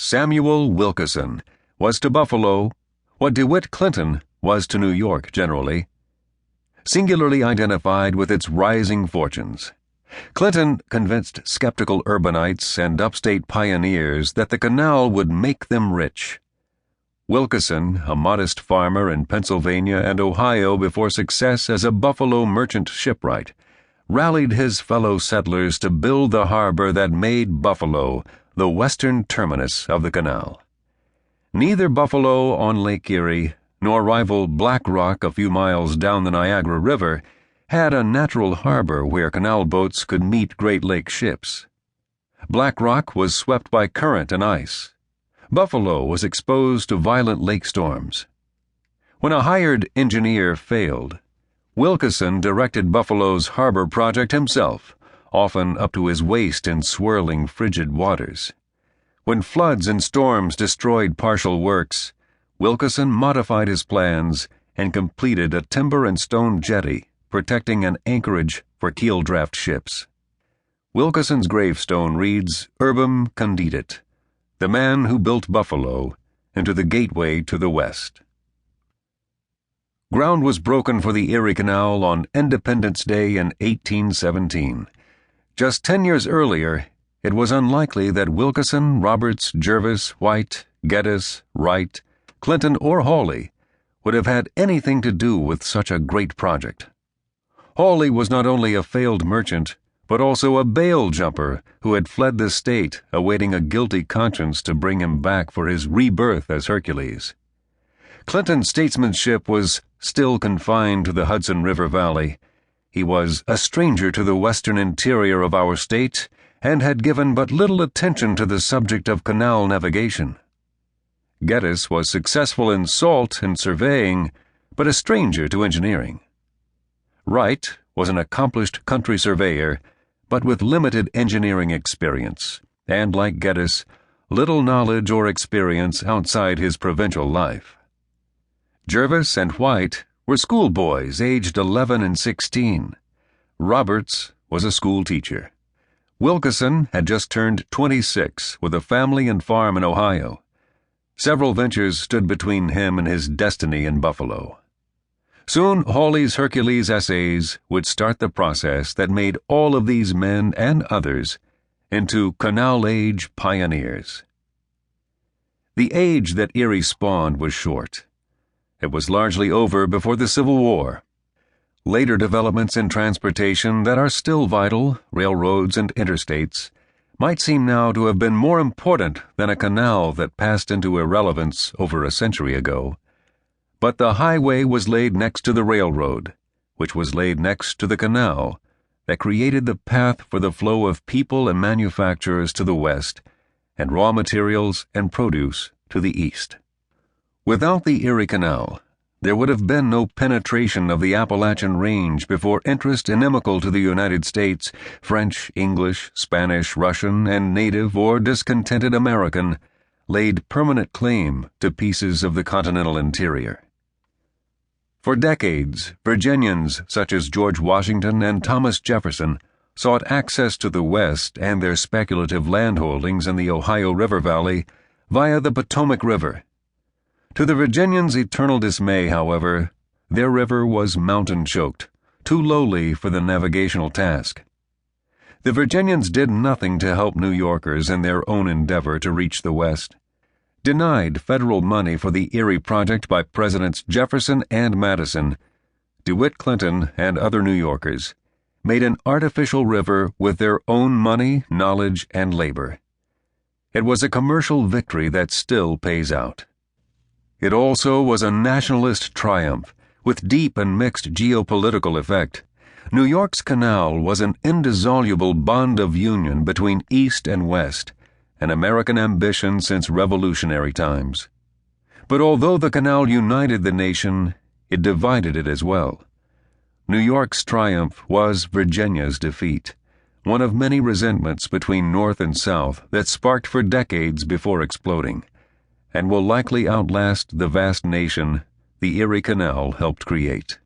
Samuel Wilkeson was to Buffalo what DeWitt Clinton was to New York generally, singularly identified with its rising fortunes. Clinton convinced skeptical urbanites and upstate pioneers that the canal would make them rich. Wilkeson, a modest farmer in Pennsylvania and Ohio before success as a Buffalo merchant shipwright, rallied his fellow settlers to build the harbor that made Buffalo the western terminus of the canal. Neither Buffalo on Lake Erie nor rival Black Rock a few miles down the Niagara River had a natural harbor where canal boats could meet Great Lake ships. Black Rock was swept by current and ice. Buffalo was exposed to violent lake storms. When a hired engineer failed, Wilkeson directed Buffalo's harbor project himself, often up to his waist in swirling, frigid waters. When floods and storms destroyed partial works, Wilkeson modified his plans and completed a timber and stone jetty protecting an anchorage for keel draft ships. Wilkeson's gravestone reads, Urbum Condidit, the man who built Buffalo into the gateway to the West. Ground was broken for the Erie Canal on Independence Day in 1817. Just 10 years earlier, it was unlikely that Wilkeson, Roberts, Jervis, White, Geddes, Wright, Clinton, or Hawley would have had anything to do with such a great project. Hawley was not only a failed merchant, but also a bail jumper who had fled the state, awaiting a guilty conscience to bring him back for his rebirth as Hercules. Clinton's statesmanship was still confined to the Hudson River Valley. He was a stranger to the western interior of our state and had given but little attention to the subject of canal navigation. Geddes was successful in salt and surveying, but a stranger to engineering. Wright was an accomplished country surveyor, but with limited engineering experience, and like Geddes, little knowledge or experience outside his provincial life. Jervis and White were schoolboys aged 11 and 16. Roberts was a school teacher. Wilkeson had just turned 26 with a family and farm in Ohio. Several ventures stood between him and his destiny in Buffalo. Soon Hawley's Hercules essays would start the process that made all of these men and others into Canal Age pioneers. The age that Erie spawned was short. It was largely over before the Civil War. Later developments in transportation that are still vital, railroads and interstates, might seem now to have been more important than a canal that passed into irrelevance over a century ago. But the highway was laid next to the railroad, which was laid next to the canal, that created the path for the flow of people and manufacturers to the west, and raw materials and produce to the east. Without the Erie Canal, there would have been no penetration of the Appalachian Range before interest inimical to the United States, French, English, Spanish, Russian, and native or discontented American, laid permanent claim to pieces of the continental interior. For decades, Virginians such as George Washington and Thomas Jefferson sought access to the West and their speculative landholdings in the Ohio River Valley via the Potomac River. To the Virginians' eternal dismay, however, their river was mountain-choked, too lowly for the navigational task. The Virginians did nothing to help New Yorkers in their own endeavor to reach the West. Denied federal money for the Erie Project by Presidents Jefferson and Madison, DeWitt Clinton and other New Yorkers made an artificial river with their own money, knowledge, and labor. It was a commercial victory that still pays out. It also was a nationalist triumph, with deep and mixed geopolitical effect. New York's canal was an indissoluble bond of union between East and West, an American ambition since Revolutionary times. But although the canal united the nation, it divided it as well. New York's triumph was Virginia's defeat, one of many resentments between North and South that sparked for decades before exploding, and will likely outlast the vast nation the Erie Canal helped create.